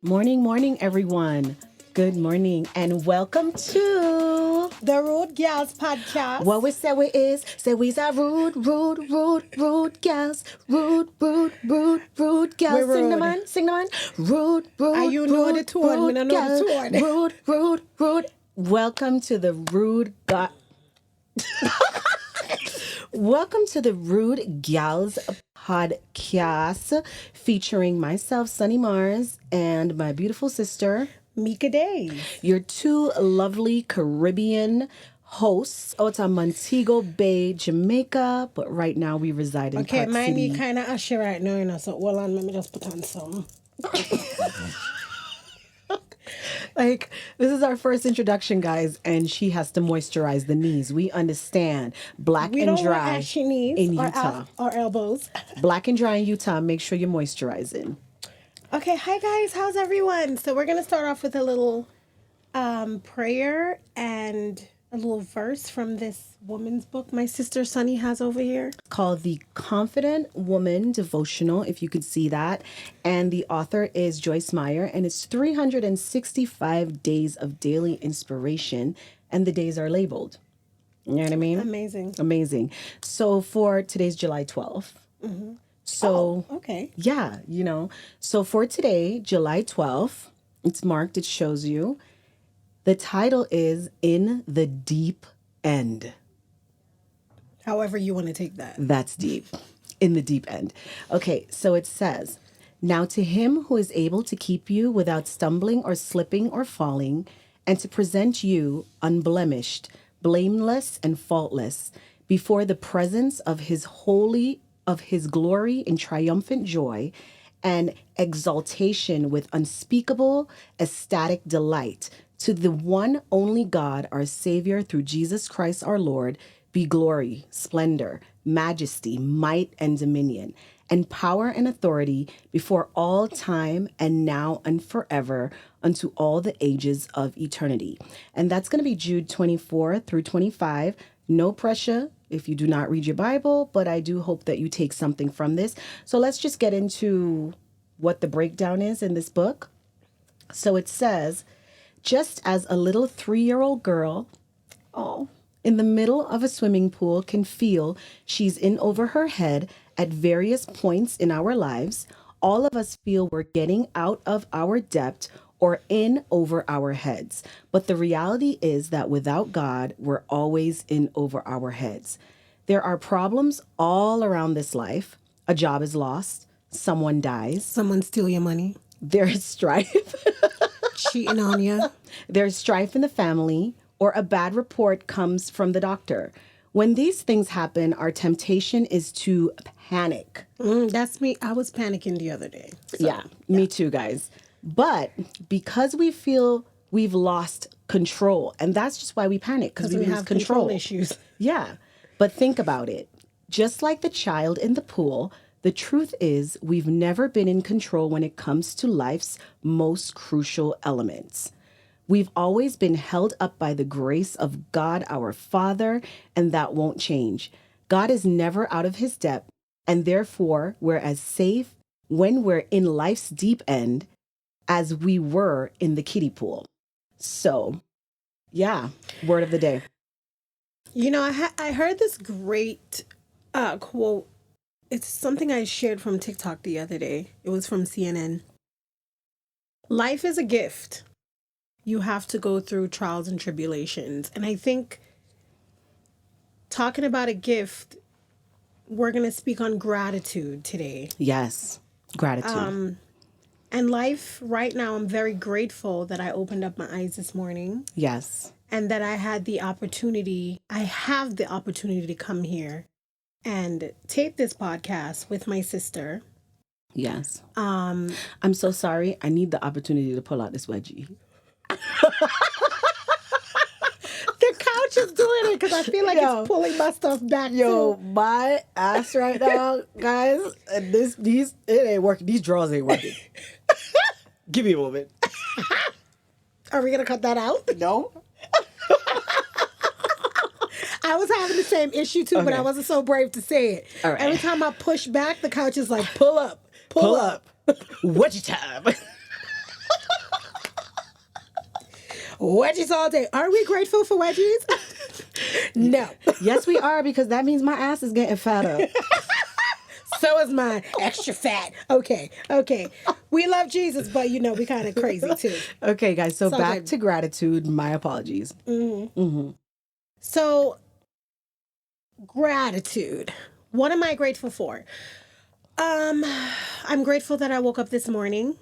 Morning, morning, everyone. Good morning, and welcome to The Rude Girls Podcast. what we say we is. Say we's a rude gals. Rude gals. We're Sing the rude. man, sing the man. Rude, you know the tone, me no know the tone. Rude. Welcome to the Welcome to the Rude Gals podcast, featuring myself, Sunny Mars, and my beautiful sister, MEKA Days. your two lovely Caribbean hosts out of Montego Bay, Jamaica, but right now we reside in Okay, Park mine City. be kind of ashy right now, you know, so hold on, let me just put on some. Like, this is our first introduction, guys, and she has to moisturize the knees. We understand. Black We and don't want dry ashy knees in or, Utah. or elbows. Black and dry in Utah. Make sure you're moisturizing. Okay, hi guys, how's everyone? So we're going to start off with a little prayer and a little verse from this woman's book my sister Sunny has over here. Called The Confident Woman Devotional, if you could see that. And the author is Joyce Meyer, and it's 365 days of daily inspiration, and the days are labeled. You know what I mean? Amazing. Amazing. So for today's July 12th. So, Okay. yeah, So for today, July 12th, it's marked, it shows you. The title is In the Deep End. However you want to take that. That's deep. In the deep end. Okay, so it says, now to him who is able to keep you without stumbling or slipping or falling, and to present you unblemished, blameless, and faultless before the presence of his glory in triumphant joy and exaltation with unspeakable, ecstatic delight. To the one only God, our Savior, through Jesus Christ our Lord, be glory, splendor, majesty, might, and dominion, and power and authority before all time and now and forever unto all the ages of eternity. And that's going to be Jude 24 through 25. No pressure if you do not read your Bible, but I do hope that you take something from this. So let's just get into what the breakdown is in this book. So it says, just as a little 3-year-old girl, in the middle of a swimming pool can feel she's in over her head at various points in our lives, all of us feel we're getting out of our depth or in over our heads. But the reality is that without God, we're always in over our heads. There are problems all around this life. A job is lost. Someone dies. Someone steal your money. There's strife. Cheating on you. There's strife in the family, or a bad report comes from the doctor. When these things happen, our temptation is to panic. That's me. I was panicking the other day. So, Me too, guys. But because we feel we've lost control, and that's just why we panic, because we lose have control issues. Yeah. But think about it. Just like the child in the pool, the truth is we've never been in control when it comes to life's most crucial elements. We've always been held up by the grace of God our Father, and that won't change. God is never out of his depth, and therefore we're as safe when we're in life's deep end as we were in the kiddie pool. So, yeah, word of the day. You know, I heard this great quote. It's something I shared from TikTok the other day. It was from CNN. Life is a gift. You have to go through trials and tribulations. And I think talking about a gift, we're going to speak on gratitude today. Yes, gratitude. And life right now, I'm very grateful that I opened up my eyes this morning. Yes. And that I have the opportunity to come here and tape this podcast with my sister. Yes. I'm so sorry. I need the opportunity to pull out this wedgie. The couch is doing it because I feel like it's pulling my stuff back. My ass right now, guys. And it ain't working. These drawers ain't working. Give me a moment. Are we gonna cut that out? No. I was having the same issue too, but I wasn't so brave to say it. All right. Every time I push back, the couch is like, pull up. Pull up. Wedgie time. Wedgies all day. Are we grateful for wedgies? No. Yes, we are, because that means my ass is getting fatter. So is mine. Extra fat. Okay. We love Jesus, but we kind of crazy too. Okay, guys, so So back good. to gratitude. My apologies. So, gratitude. What am I grateful for? I'm grateful that I woke up this morning.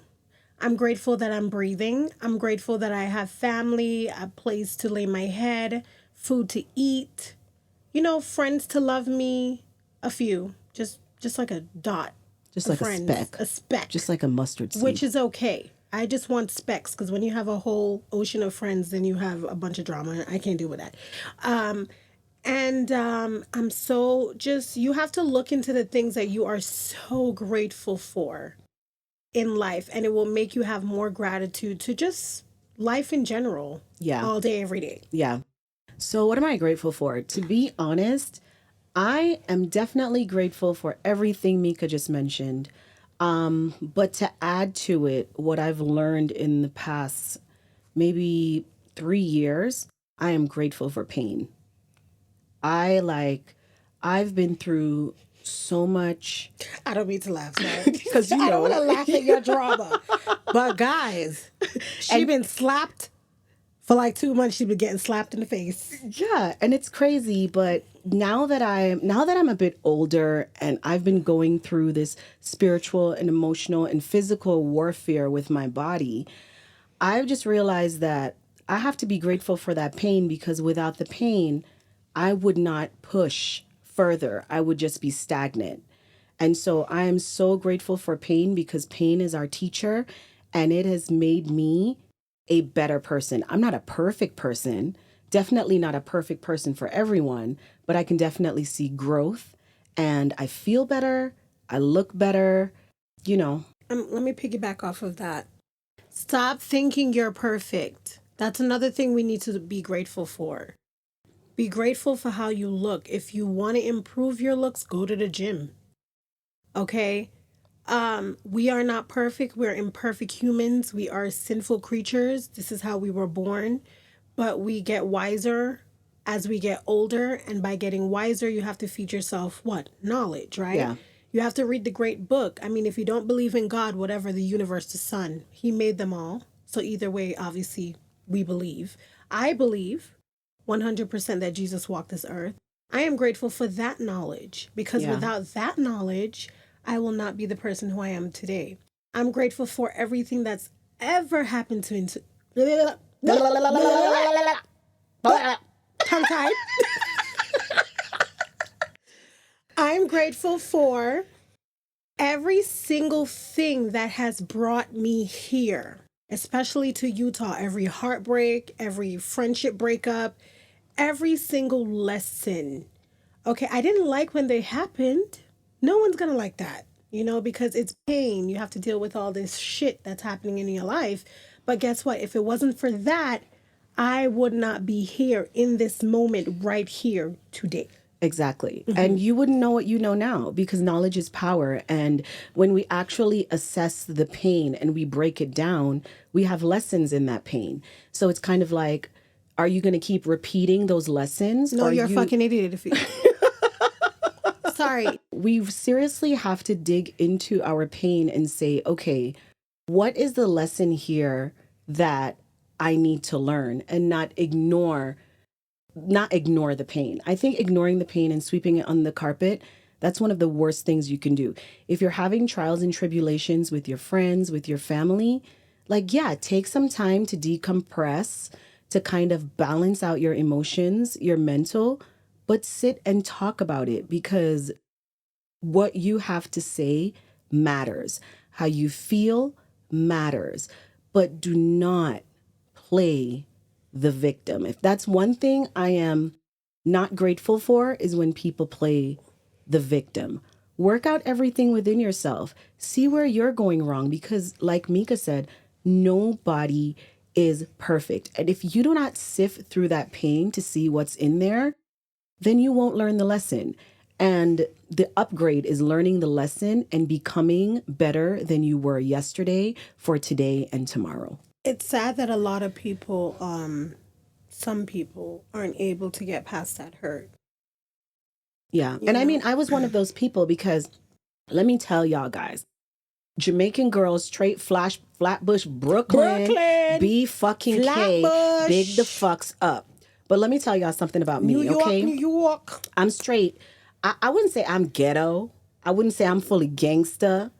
I'm grateful that I'm breathing. I'm grateful that I have family, a place to lay my head, food to eat, friends to love me, a few, just like a dot. Just of like friends, a speck, Just like a mustard seed. which is okay. I just want specks because when you have a whole ocean of friends, then you have a bunch of drama. I can't deal with that. I'm so you have to look into the things that you are so grateful for in life, and it will make you have more gratitude to just life in general. Yeah. All day, every day. Yeah. So, what am I grateful for? To be honest, I am definitely grateful for everything Mika just mentioned. But to add to it, what I've learned in the past maybe 3 years, I am grateful for pain. I've been through so much. I don't mean to laugh, sorry. Because I don't want to laugh at your drama. But guys, she been slapped for like 2 months. She been getting slapped in the face. Yeah, and it's crazy, but now that I'm a bit older and I've been going through this spiritual and emotional and physical warfare with my body, I've just realized that I have to be grateful for that pain, because without the pain, I would not push further. I would just be stagnant. And so I am so grateful for pain, because pain is our teacher and it has made me a better person. I'm not a perfect person, definitely not a perfect person for everyone, but I can definitely see growth and I feel better. I look better, you know. Let me piggyback off of that. Stop thinking you're perfect. That's another thing we need to be grateful for. Be grateful for how you look. If you want to improve your looks, go to the gym. Okay? We are not perfect. We're imperfect humans. We are sinful creatures. This is how we were born. But we get wiser as we get older. And by getting wiser, you have to feed yourself what? Knowledge, right? Yeah. You have to read the great book. I mean, if you don't believe in God, whatever, the universe, the sun, he made them all. So either way, obviously, we believe. I believe 100% that Jesus walked this earth. I am grateful for that knowledge, because Yeah. without that knowledge, I will not be the person who I am today. I'm grateful for everything that's ever happened to me. Tongue tied. I'm grateful for every single thing that has brought me here, especially to Utah. Every heartbreak, every friendship breakup, every single lesson. Okay, I didn't like when they happened. No one's gonna like that, because it's pain. You have to deal with all this shit that's happening in your life. But guess what? If it wasn't for that, I would not be here in this moment right here today. Exactly. And you wouldn't know what you know now, because knowledge is power. And when we actually assess the pain and we break it down, we have lessons in that pain. So it's kind of like, are you going to keep repeating those lessons? No, or you're a fucking idiot if you. Sorry. We seriously have to dig into our pain and say, okay, what is the lesson here that I need to learn, and not ignore the pain. I think ignoring the pain and sweeping it on the carpet, that's one of the worst things you can do. If you're having trials and tribulations with your friends, with your family, take some time to decompress, to kind of balance out your emotions, your mental, but sit and talk about it, because what you have to say matters. How you feel matters. But do not play the victim. If that's one thing I am not grateful for, is when people play the victim. Work out everything within yourself. See where you're going wrong, because like Mika said, nobody is perfect. And if you do not sift through that pain to see what's in there, then you won't learn the lesson. And the upgrade is learning the lesson and becoming better than you were yesterday for today and tomorrow. It's sad that a lot of people, some people, aren't able to get past that hurt. Yeah. You And I know? mean, I was one of those people because let me tell y'all guys, Jamaican girls, straight Flatbush, Brooklyn, Brooklyn, B fucking K, big the Flatbush, fucks up. But let me tell y'all something about New me, York, okay? New York. I'm straight. I wouldn't say I'm ghetto. I wouldn't say I'm fully gangsta,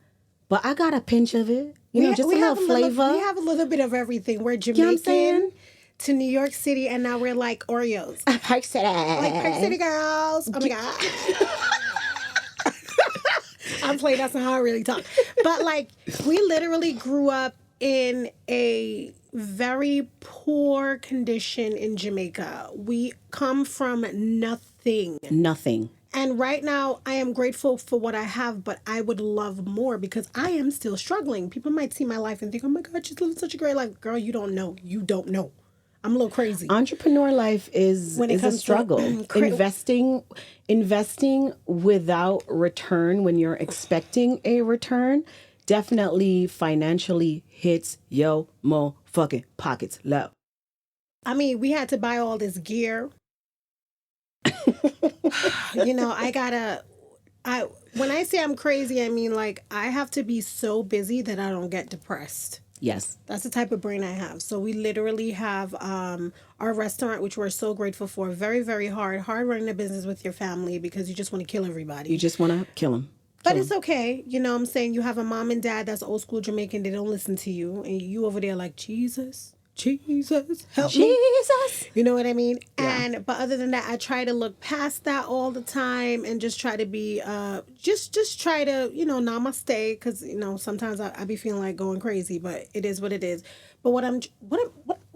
but I got a pinch of it. You know, just a little flavor. We have a little bit of everything. We're You know what I'm saying? Jamaican to New York City, and now we're like Oreos. Park City. Like Park City girls. Oh my God. I'm playing. That's not how I really talk. But like, we literally grew up in a very poor condition in Jamaica. We come from nothing. Nothing. And right now, I am grateful for what I have, but I would love more because I am still struggling. People might see my life and think, oh my God, she's living such a great life. Girl, you don't know. You don't know. I'm a little crazy. Entrepreneur life is When it a comes to struggle. Investing without return when you're expecting a return definitely financially hits yo motherfucking pockets low. I mean, we had to buy all this gear. When I say I'm crazy, I mean like I have to be so busy that I don't get depressed. Yes. That's the type of brain I have. So we literally have our restaurant, which we're so grateful for. Very, very hard running a business with your family because you just want to kill everybody. You just want to kill them. But it's okay. You know what I'm saying? You have a mom and dad that's old school Jamaican. They don't listen to you. And you over there like, Jesus, help me. Jesus. You know what I mean? Yeah. But other than that, I try to look past that all the time and just try to be, just try to, namaste. Because, sometimes I be feeling like going crazy, but it is what it is. But what the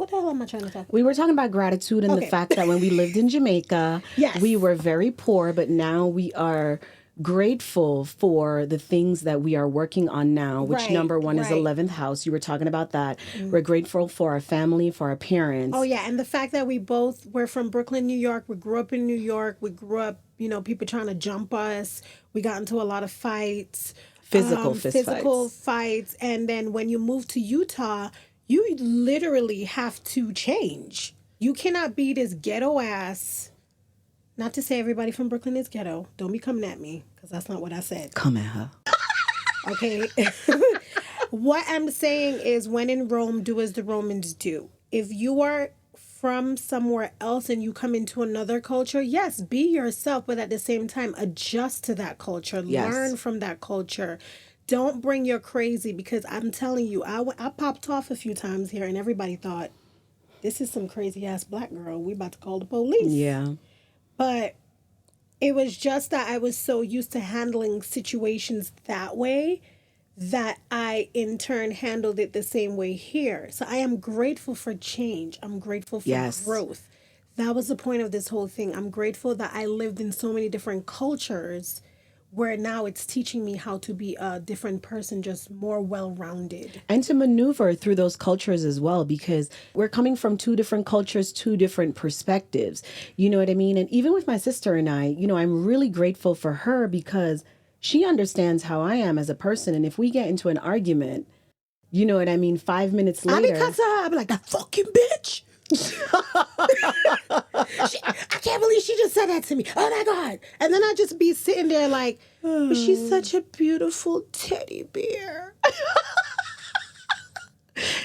hell am I trying to talk about? We were talking about gratitude and the fact that when we lived in Jamaica, Yes. we were very poor, but now we are grateful for the things that we are working on now, which Right, number one is right. 11th house. You were talking about that. We're grateful for our family, for our parents. Oh, yeah. And the fact that we're from Brooklyn, New York. We grew up in New York. We grew up, people trying to jump us. We got into a lot of fights. Physical fights. And then when you move to Utah, you literally have to change. You cannot be this ghetto ass. Not to say everybody from Brooklyn is ghetto. Don't be coming at me because that's not what I said. Come at her. Okay. What I'm saying is when in Rome, do as the Romans do. If you are from somewhere else and you come into another culture, yes, be yourself, but at the same time, adjust to that culture. Yes. Learn from that culture. Don't bring your crazy because I'm telling you, I popped off a few times here and everybody thought, this is some crazy ass black girl. We about to call the police. Yeah. But it was just that I was so used to handling situations that way that I in turn handled it the same way here. So I am grateful for change. I'm grateful for growth. That was the point of this whole thing. I'm grateful that I lived in so many different cultures where now it's teaching me how to be a different person, just more well-rounded. And to maneuver through those cultures as well, because we're coming from two different cultures, two different perspectives. You know what I mean? And even with my sister and I, I'm really grateful for her because she understands how I am as a person. And if we get into an argument, you know what I mean, 5 minutes later. I'll be like, that fucking bitch. I can't believe she just said that to me. Oh my God. And then I just be sitting there like, but she's such a beautiful teddy bear.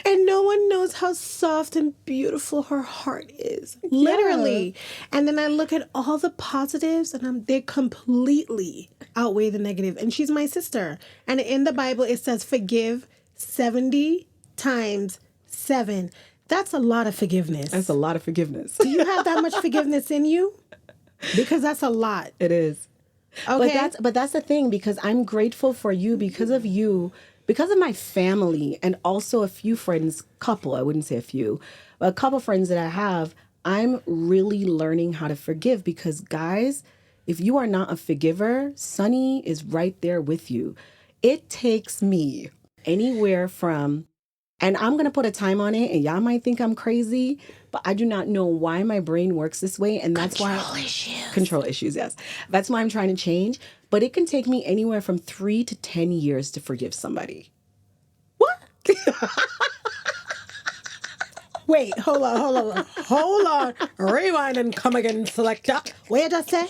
And no one knows how soft and beautiful her heart is. Literally. And then I look at all the positives and they completely outweigh the negative. And she's my sister. And in the Bible, it says forgive 70 times 7. That's a lot of forgiveness. That's a lot of forgiveness. Do you have that much forgiveness in you? Because that's a lot. It is. Okay. But that's the thing, because I'm grateful for you because of you, because of my family, and also a few friends, I wouldn't say a few, but a couple friends that I have. I'm really learning how to forgive because, guys, if you are not a forgiver, Sunny is right there with you. It takes me anywhere from, and I'm going to put a time on it, and y'all might think I'm crazy, but I do not know why my brain works this way. And that's Control issues, yes. That's why I'm trying to change. But it can take me anywhere from 3 to 10 years to forgive somebody. What? Wait, hold on. Rewind and come again, selector. What you just say?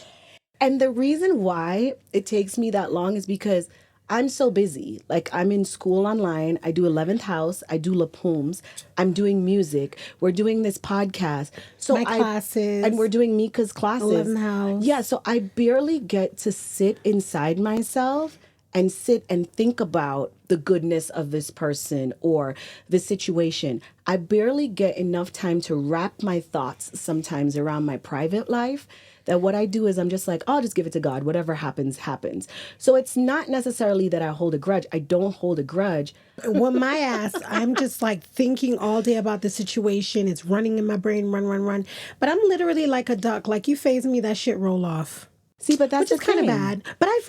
And the reason why it takes me that long is because I'm so busy. Like, I'm in school online. I do 11th house. I do La Poems. I'm doing music. We're doing this podcast. So My classes. And we're doing Mika's classes. 11th house. Yeah, so I barely get to sit inside myself and sit and think about the goodness of this person or the situation. I barely get enough time to wrap my thoughts sometimes around my private life, that what I do is I'm just like, I'll just give it to God. Whatever happens, happens. So it's not necessarily that I hold a grudge. I don't hold a grudge. Well, my ass, I'm just like thinking all day about the situation. It's running in my brain, run. But I'm literally like a duck. Like, you phase me, that shit roll off. See, but that's Which is kind of bad. But I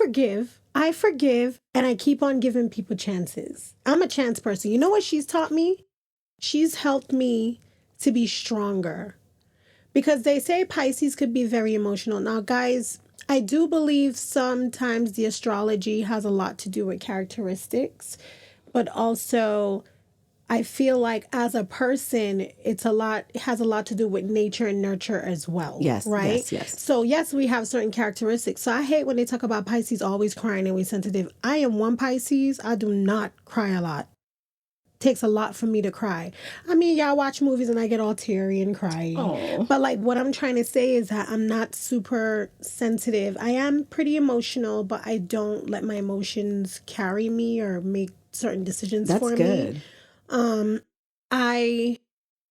forgive, and I keep on giving people chances. I'm a chance person. You know what she's taught me? She's helped me to be stronger. Because they say Pisces could be very emotional. Now, guys, I do believe sometimes the astrology has a lot to do with characteristics, but also I feel like as a person, it has a lot to do with nature and nurture as well. Yes, right? yes. So yes, we have certain characteristics. So I hate when they talk about Pisces always crying and we sensitive. I am one Pisces. I do not cry a lot. Takes a lot for me to cry. I mean, y'all watch movies and I get all teary and crying. Aww. But like, what I'm trying to say is that I'm not super sensitive. I am pretty emotional, but I don't let my emotions carry me or make certain decisions for me. That's good. I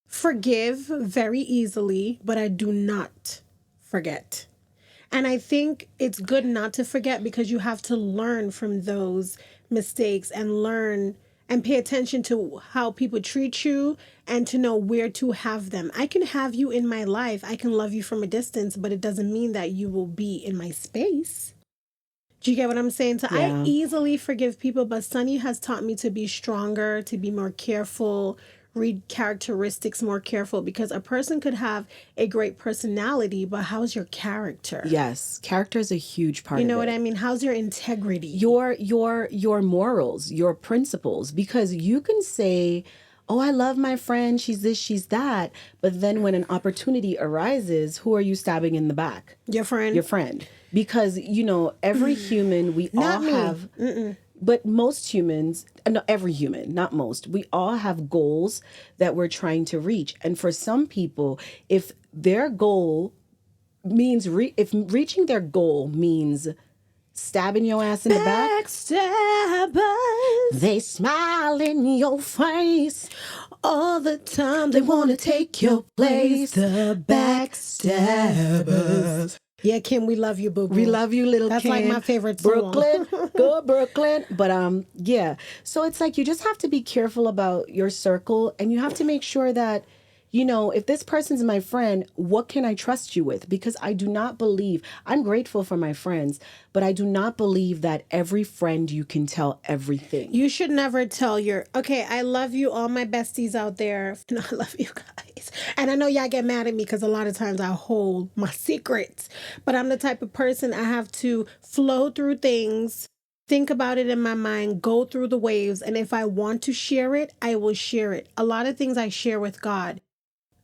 forgive very easily, but I do not forget. And I think it's good not to forget because you have to learn from those mistakes and learn and pay attention to how people treat you and to know where to have them. I can have you in my life. I can love you from a distance, but it doesn't mean that you will be in my space. Do you get what I'm saying? So Yeah. I easily forgive people, but Sunny has taught me to be stronger, to be more careful, read characteristics more careful, because a person could have a great personality, but how's your character? Yes, character is a huge part of it. You know what I mean? How's your integrity? Your morals, your principles, because you can say, oh, I love my friend, she's this, she's that, but then when an opportunity arises, who are you stabbing in the back? Your friend. Your friend. Because, every human, we Not all me. have... But most humans, no, every human, not most, we all have goals that we're trying to reach. And for some people, if their goal means, if reaching their goal means stabbing your ass in the back, Backstabbers. they smile in your face All the time they want to take your place. The backstabbers. Yeah, Kim, we love you, boo-boo. we love you, little That's Kim. like my favorite song. Brooklyn, go Brooklyn. But yeah. So it's like you just have to be careful about your circle, and you have to make sure that, if this person's my friend, what can I trust you with? Because I do not believe, I'm grateful for my friends, but I do not believe that every friend you can tell everything. You should never tell okay, I love you, all my besties out there. No, I love you guys. And I know y'all get mad at me because a lot of times I hold my secrets, but I'm the type of person I have to flow through things, think about it in my mind, go through the waves. And if I want to share it, I will share it. A lot of things I share with God.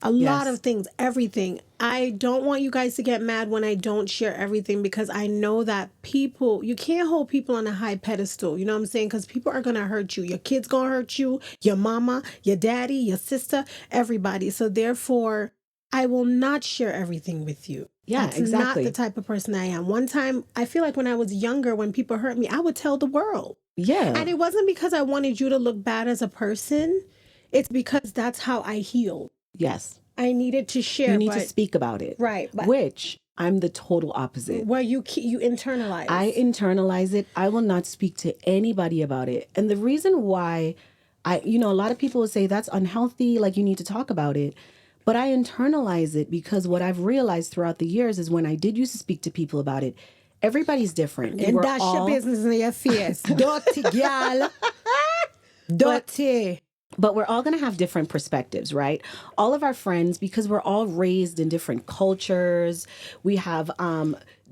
A lot of things, everything. I don't want you guys to get mad when I don't share everything, because I know that you can't hold people on a high pedestal. You know what I'm saying? Because people are going to hurt you. Your kid's going to hurt you, your mama, your daddy, your sister, everybody. So therefore, I will not share everything with you. Yeah, That's exactly. not the type of person I am. One time, I feel like when I was younger, when people hurt me, I would tell the world. Yeah. And it wasn't because I wanted you to look bad as a person. It's because that's how I healed. Yes. I needed to share. You need to speak about it. Right. Which I'm the total opposite. Where you internalize. I internalize it. I will not speak to anybody about it. And the reason why a lot of people will say that's unhealthy, like you need to talk about it. But I internalize it because what I've realized throughout the years is when I did used to speak to people about it, everybody's different. And that's your business in your face. Dirty girl. Dirty. But we're all going to have different perspectives, right? All of our friends, because we're all raised in different cultures, we have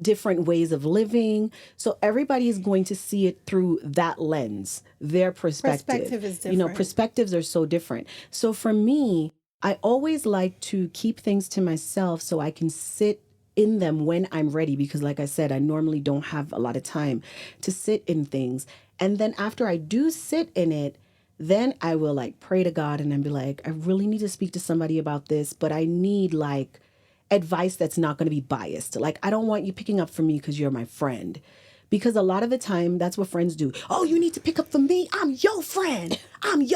different ways of living. So everybody is going to see it through that lens, their perspective. Perspective is different. Perspectives are so different. So for me, I always like to keep things to myself so I can sit in them when I'm ready, because like I said, I normally don't have a lot of time to sit in things. And then after I do sit in it, then I will like pray to God and then be like, I really need to speak to somebody about this, but I need like advice that's not going to be biased. Like, I don't want you picking up for me because you're my friend. Because a lot of the time, that's what friends do. Oh, you need to pick up for me. I'm your friend.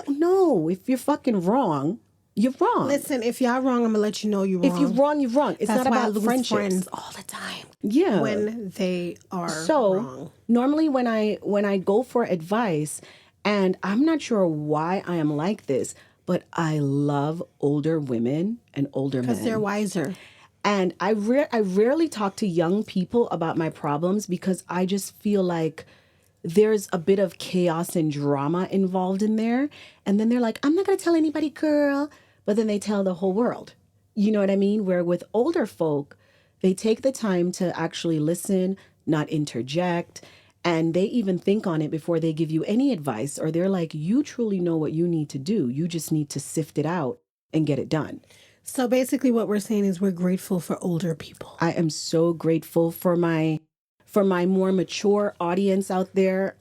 No, if you're fucking wrong, you're wrong. Listen, if y'all wrong, I'm gonna let you know you're wrong. If you're wrong, you're wrong. It's That's not why I about lose friendships. friends all the time. Yeah. When they are So wrong. normally when I go for advice, and I'm not sure why I am like this, but I love older women and older men. Because they're wiser. And I rarely talk to young people about my problems because I just feel like there's a bit of chaos and drama involved in there. And then they're like, I'm not going to tell anybody, girl. But then they tell the whole world. You know what I mean? Where with older folk, they take the time to actually listen, not interject. And they even think on it before they give you any advice. Or they're like, you truly know what you need to do. You just need to sift it out and get it done. So basically what we're saying is we're grateful for older people. I am so grateful for my more mature audience out there.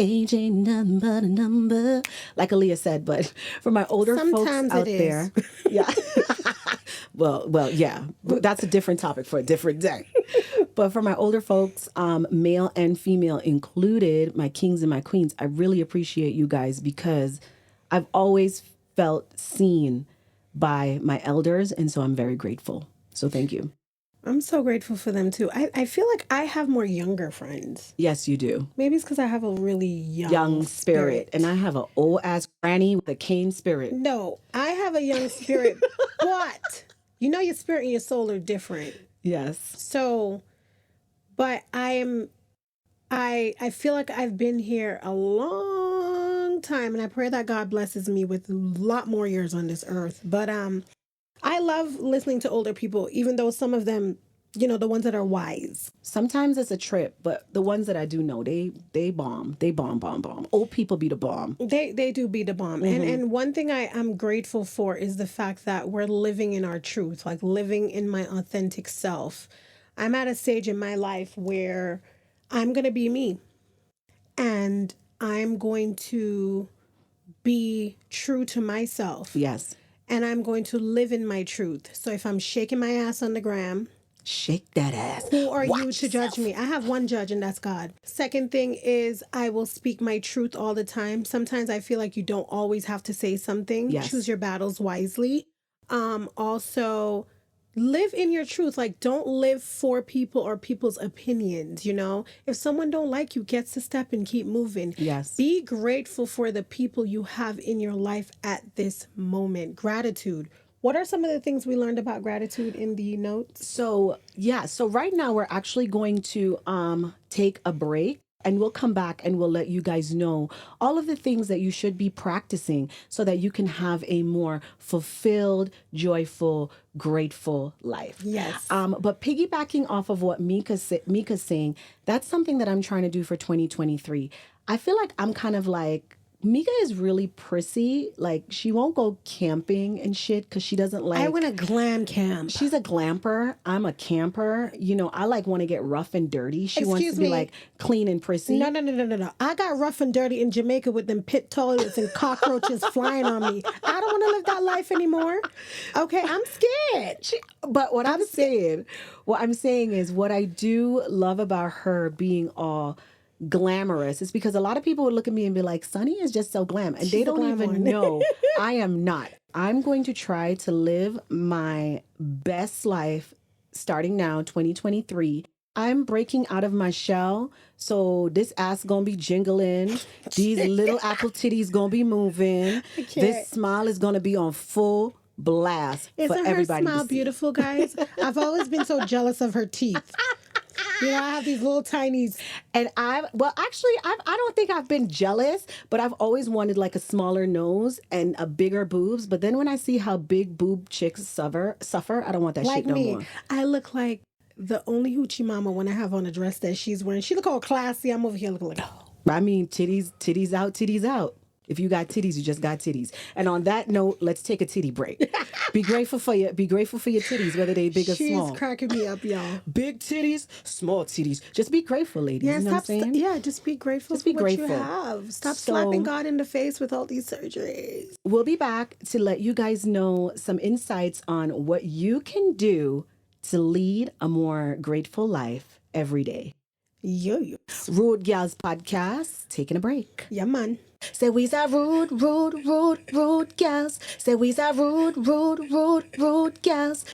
Age ain't nothing but a number, like Aaliyah said. But for my older Sometimes folks out it is. there, yeah. well, yeah. But that's a different topic for a different day. But for my older folks, male and female included, my kings and my queens, I really appreciate you guys because I've always felt seen by my elders, and so I'm very grateful. So thank you. I'm so grateful for them too. I feel like I have more younger friends. Yes, you do. Maybe it's because I have a really Young spirit. And I have an old ass granny with a cane spirit. No, I have a young spirit, but you know your spirit and your soul are different. Yes. So, but I feel like I've been here a long time, and I pray that God blesses me with a lot more years on this earth. But I love listening to older people, even though some of them, you know, the ones that are wise. Sometimes it's a trip, but the ones that I do know, they bomb. They bomb. Old people be the bomb. They do be the bomb. And one thing I'm grateful for is the fact that we're living in our truth, like living in my authentic self. I'm at a stage in my life where I'm going to be me, and I'm going to be true to myself. Yes. And I'm going to live in my truth. So if I'm shaking my ass on the gram, shake that ass. Who are Watch you to yourself. judge me? I have one judge, and that's God. Second thing is I will speak my truth all the time. Sometimes I feel like you don't always have to say something. Yes. Choose your battles wisely. Also, live in your truth. Like, don't live for people or people's opinions, you know? If someone don't like you, gets to step and keep moving. Yes. Be grateful for the people you have in your life at this moment. Gratitude. What are some of the things we learned about gratitude in the notes? So right now we're actually going to take a break, and we'll come back and we'll let you guys know all of the things that you should be practicing so that you can have a more fulfilled, joyful, grateful life. Yes. But piggybacking off of what Mika's saying, that's something that I'm trying to do for 2023. I feel like I'm kind of like, Mika is really prissy. Like, she won't go camping and shit because she doesn't like... I want a glam camp. She's a glamper. I'm a camper. You know, I like want to get rough and dirty. She wants to be like clean and prissy. No. I got rough and dirty in Jamaica with them pit toilets and cockroaches flying on me. I don't want to live that life anymore. Okay, I'm scared. But what I'm saying is what I do love about her being all glamorous is because a lot of people would look at me and be like, Sunny is just so glam. And they don't even know I am not. I'm going to try to live my best life starting now, 2023. I'm breaking out of my shell. So this ass gonna be jingling. These little apple titties gonna be moving. This smile is gonna be on full blast for everybody her smile to see. beautiful, guys? I've always been so jealous of her teeth. You know, I have these little tinies. And I don't think I've been jealous, but I've always wanted like a smaller nose and a bigger boobs. But then when I see how big boob chicks suffer, I don't want that Like shit no me, more. I look like the only hoochie mama when I have on a dress that she's wearing. She look all classy. I'm over here looking like, I mean, titties out, titties out. If you got titties, you just got titties. And on that note, let's take a titty break. Be grateful for your titties, whether they big or She's small. cracking me up, y'all. Big titties, small titties. Just be grateful, ladies. Yeah, you know what I'm saying? just be grateful Just for be what you grateful. have. Stop So- slapping God in the face with all these surgeries. We'll be back to let you guys know some insights on what you can do to lead a more grateful life every day. Yo. Rude Gals Podcast, taking a break. Yeah, man. Say we's a rude gals. Say we's a rude gals.